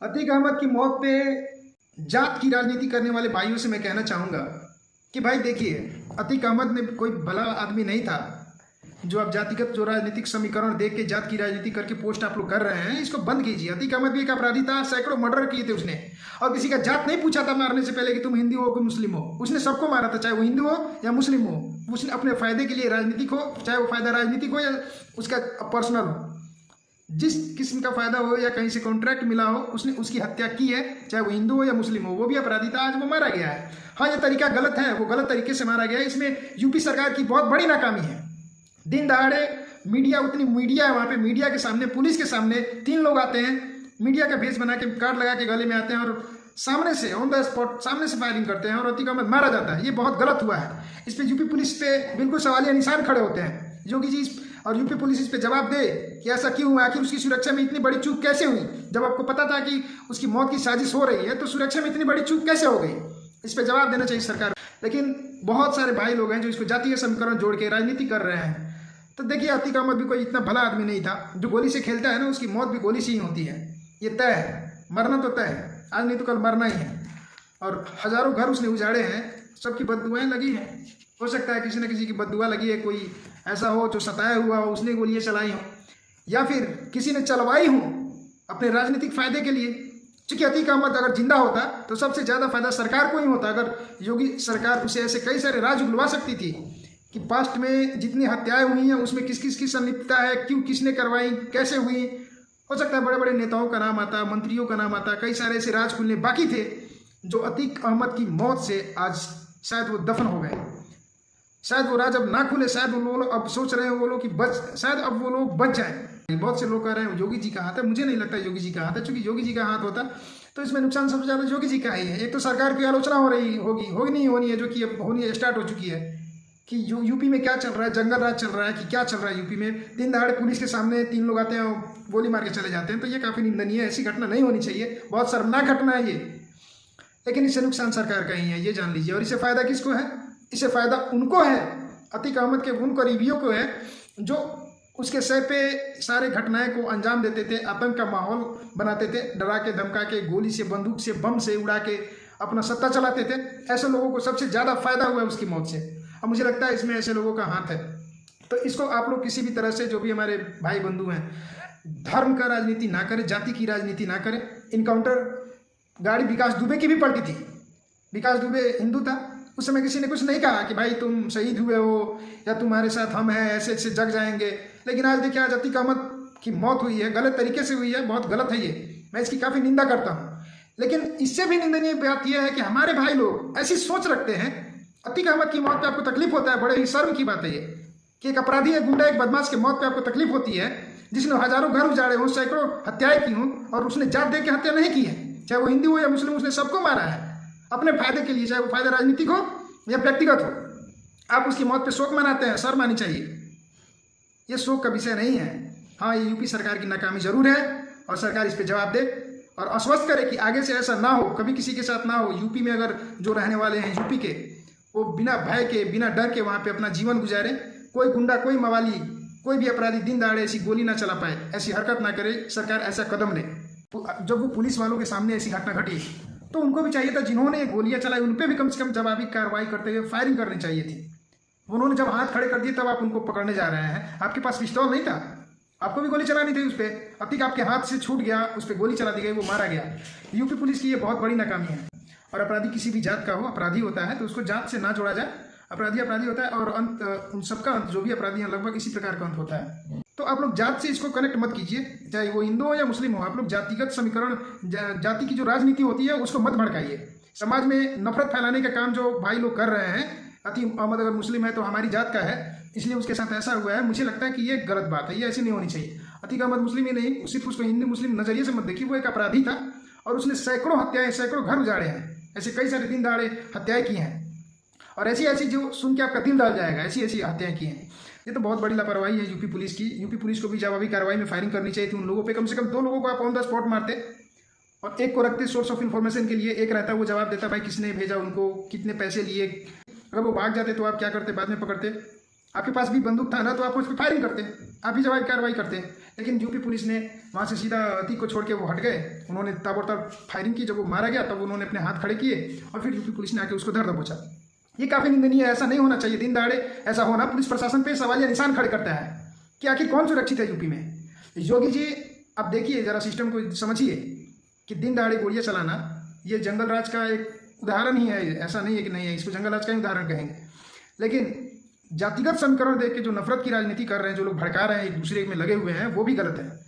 अतीक अहमद की मौत पे जात की राजनीति करने वाले भाइयों से मैं कहना चाहूँगा कि भाई देखिए, अतीक अहमद ने कोई भला आदमी नहीं था। जो आप जातिगत जो राजनीतिक समीकरण देख के जात की राजनीति करके पोस्ट आप लोग कर रहे हैं, इसको बंद कीजिए। अतीक अहमद भी एक अपराधी था, सैकड़ों मर्डर किए थे उसने, और किसी का जात नहीं पूछा था मारने से पहले कि तुम हिंदू हो कि मुस्लिम हो। उसने सबको मारा था, चाहे वो हिंदू हो या मुस्लिम हो। उसने अपने फायदे के लिए राजनीतिक हो, चाहे वो फायदा राजनीतिक हो या उसका पर्सनल हो, जिस किस्म का फायदा हो या कहीं से कॉन्ट्रैक्ट मिला हो, उसने उसकी हत्या की है, चाहे वो हिंदू हो या मुस्लिम हो। वो भी अपराधी था, आज वो मारा गया है। हाँ, ये तरीका गलत है, वो गलत तरीके से मारा गया है। इसमें यूपी सरकार की बहुत बड़ी नाकामी है। दिन दहाड़े मीडिया, उतनी मीडिया है वहाँ पे, मीडिया के सामने, पुलिस के सामने 3 लोग आते हैं, मीडिया का भेष बना के कार्ड लगा के गले में आते हैं और सामने से ऑन द स्पॉट सामने से फायरिंग करते हैं और अतीक अहमद मारा जाता है। ये बहुत गलत हुआ है। इस पे यूपी पुलिस पे बिल्कुल सवालिया निशान खड़े होते हैं। योगी जी और यूपी पुलिस इस पे जवाब दे कि ऐसा क्यों हुआ, आखिर उसकी सुरक्षा में इतनी बड़ी चूक कैसे हुई। जब आपको पता था कि उसकी मौत की साजिश हो रही है, तो सुरक्षा में इतनी बड़ी चूक कैसे हो गई? इस पे जवाब देना चाहिए सरकार। लेकिन बहुत सारे भाई लोग हैं जो इसको जातीय समीकरण जोड़ के राजनीति कर रहे हैं। तो देखिए, अतीक अहमद भी कोई इतना भला आदमी नहीं था। जो गोली से खेलता है ना, उसकी मौत भी गोली से ही होती है। ये तय है, मरना तो तय है, आज नहीं तो कल मरना ही है। और हजारों घर उसने उजाड़े हैं, सबकी बददुआएं लगी हैं। हो सकता है किसी न किसी की बददुआ लगी है, कोई ऐसा हो जो सताया हुआ हो, उसने गोलियां चलाई हो, या फिर किसी ने चलवाई हो अपने राजनीतिक फायदे के लिए। क्योंकि अतीक अहमद अगर जिंदा होता तो सबसे ज़्यादा फायदा सरकार को ही होता। अगर योगी सरकार उसे ऐसे कई सारे राज उगलवा सकती थी कि पास्ट में जितनी हत्याएं हुई हैं उसमें किस किस की संलिप्तता है, क्यों, किसने करवाई, कैसे हुई। हो सकता है बड़े बड़े नेताओं का नाम आता, मंत्रियों का नाम आता, कई सारे ऐसे राज खुलने बाकी थे जो अतीक अहमद की मौत से आज शायद वो दफन हो गए। शायद वो राज अब ना खुले, शायद वो लोग अब सोच रहे हैं वो लोग कि शायद अब वो लोग बच जाएं। बहुत से लोग कह रहे हैं योगी जी का हाथ है। मुझे नहीं लगता योगी जी का हाथ है, क्योंकि योगी जी का हाथ होता तो इसमें नुकसान सबसे ज़्यादा योगी जी का ही है। एक तो सरकार की आलोचना हो रही होगी नहीं होनी है, जो कि अब होनी स्टार्ट हो चुकी है कि यूपी में क्या चल रहा है, जंगल राज चल रहा है कि क्या चल रहा है यूपी में। दिन दहाड़े पुलिस के सामने 3 लोग आते हैं और गोली मार के चले जाते हैं। तो ये काफ़ी निंदनीय है, ऐसी घटना नहीं होनी चाहिए, बहुत शर्मनाक घटना है ये। लेकिन इससे नुकसान सरकार का ही है, ये जान लीजिए। और इससे फ़ायदा किसको है? इससे फ़ायदा उनको है, अतीक अहमद के उन करीबियों को है जो उसके सर पे सारे घटनाएं को अंजाम देते थे, आतंक का माहौल बनाते थे, डरा के धमका के, गोली से, बंदूक से, बम से उड़ा के अपना सत्ता चलाते थे। ऐसे लोगों को सबसे ज़्यादा फायदा हुआ है उसकी मौत से, और मुझे लगता है इसमें ऐसे लोगों का हाथ है। तो इसको आप लोग किसी भी तरह से, जो भी हमारे भाई बंधु हैं, धर्म का राजनीति ना करें, जाति की राजनीति ना करें। इनकाउंटर गाड़ी विकास दुबे की भी पलटी थी। विकास दुबे हिंदू था, उस समय किसी ने कुछ नहीं कहा कि भाई तुम शहीद हुए हो या तुम्हारे साथ हम हैं, ऐसे ऐसे जग जाएंगे। लेकिन आज देखिए, आज अतीक अहमद की मौत हुई है, गलत तरीके से हुई है, बहुत गलत है ये, मैं इसकी काफ़ी निंदा करता हूँ। लेकिन इससे भी निंदनीय बात यह है कि हमारे भाई लोग ऐसी सोच रखते हैं। अतीक अहमद की मौत पे आपको तकलीफ होता है, बड़े ही शर्म की बात है ये कि एक अपराधी, एक गुंडा, एक बदमाश की मौत पे आपको तकलीफ होती है, जिसने हजारों घर उजाड़े हों, सैकड़ों हत्याएं की हों, और उसने जात दे के हत्या नहीं की है। चाहे वो हिंदू हो या मुस्लिम, उसने सबको मारा है अपने फायदे के लिए, चाहे वो फायदा राजनीतिक हो या व्यक्तिगत हो। आप उसकी मौत पे शोक मनाते हैं, शर्म आनी चाहिए। ये शोक का विषय नहीं है। हाँ, ये यूपी सरकार की नाकामी जरूर है, और सरकार इस पे जवाब दे और आश्वस्त करे कि आगे से ऐसा ना हो, कभी किसी के साथ ना हो। यूपी में अगर जो रहने वाले हैं यूपी के, वो बिना भय के, बिना डर के वहाँ पे अपना जीवन गुजारे। कोई गुंडा, कोई मवाली, कोई भी अपराधी दिन दहाड़े ऐसी गोली ना चला पाए, ऐसी हरकत ना करे, सरकार ऐसा कदम ले। जब वो पुलिस वालों के सामने ऐसी घटना घटी, तो उनको भी चाहिए था, जिन्होंने गोलियां चलाई उन पर भी कम से कम जवाबी कार्रवाई करते हुए फायरिंग करनी चाहिए थी। उन्होंने जब हाथ खड़े कर दिए, तब आप उनको पकड़ने जा रहे हैं। आपके पास पिस्तौल नहीं था, आपको भी गोली चलानी थी उस पर। अतीक आपके हाथ से छूट गया, उस पर गोली चला दी गई, वो मारा गया। यूपी पुलिस की ये बहुत बड़ी नाकामी है। और अपराधी किसी भी जात का हो, अपराधी होता है तो उसको जात से ना जोड़ा जाए। अपराधी अपराधी होता है, और अंत, उन सबका अंत, जो भी अपराधी हैं, लगभग इसी प्रकार का अंत होता है। तो आप लोग जात से इसको कनेक्ट मत कीजिए, चाहे वो हिंदू हो या मुस्लिम हो। आप लोग जातिगत समीकरण, जाति की जो राजनीति होती है, उसको मत भड़काइए। समाज में नफरत फैलाने का काम जो भाई लोग कर रहे हैं, अतीक अहमद अगर मुस्लिम है तो हमारी जात का है, इसलिए उसके साथ ऐसा हुआ है, मुझे लगता है कि ये गलत बात है, ये ऐसी नहीं होनी चाहिए। अतीक अहमद मुस्लिम ही नहीं, सिर्फ उसको हिंदू मुस्लिम नजरिए से मत देखिए। वो एक अपराधी था, और उसने सैकड़ों हत्याएं, सैकड़ों घर उजाड़े हैं, ऐसे कई सारे दिन दहाड़े हत्याएं की हैं, और ऐसी ऐसी जो सुन के आपका दिल डर जाएगा, ऐसी ऐसी हत्याएं की हैं। ये तो बहुत बड़ी लापरवाही है यूपी पुलिस की। यूपी पुलिस को भी जवाबी कार्रवाई में फायरिंग करनी चाहिए थी उन लोगों पे। कम से कम 2 लोगों को आप ऑन द स्पॉट मारते, और एक को रखते सोर्स ऑफ इन्फॉर्मेशन के लिए, एक रहता वो जवाब देता भाई किसने भेजा उनको, कितने पैसे लिए। अगर वो भाग जाते तो आप क्या करते? बाद में पकड़ते। आपके पास भी बंदूक था ना, तो आप उस पर फायरिंग करते, आप ही जवाबी कार्रवाई करते। लेकिन यूपी पुलिस ने वहाँ से सीधा अतीक को छोड़ के वो हट गए, उन्होंने ताबड़तोड़ फायरिंग की। जब वो मारा गया तब उन्होंने अपने हाथ खड़े किए और फिर यूपी पुलिस ने आके उसको धर दबोचा। ये काफ़ी निंदनीय है, ऐसा नहीं होना चाहिए। दिन दहाड़े ऐसा होना पुलिस प्रशासन पे सवालिया निशान खड़े करता है कि आखिर कौन सुरक्षित है यूपी में। योगी जी अब देखिए ज़रा सिस्टम को समझिए कि दिन दहाड़े गोलियाँ चलाना ये जंगल राज का एक उदाहरण ही है, ऐसा नहीं है कि नहीं है, इसको जंगल राज का ही उदाहरण कहेंगे। लेकिन जातिगत समीकरण देख के जो नफरत की राजनीति कर रहे हैं, जो लोग भड़का रहे हैं, एक दूसरे में लगे हुए हैं, वो भी गलत है।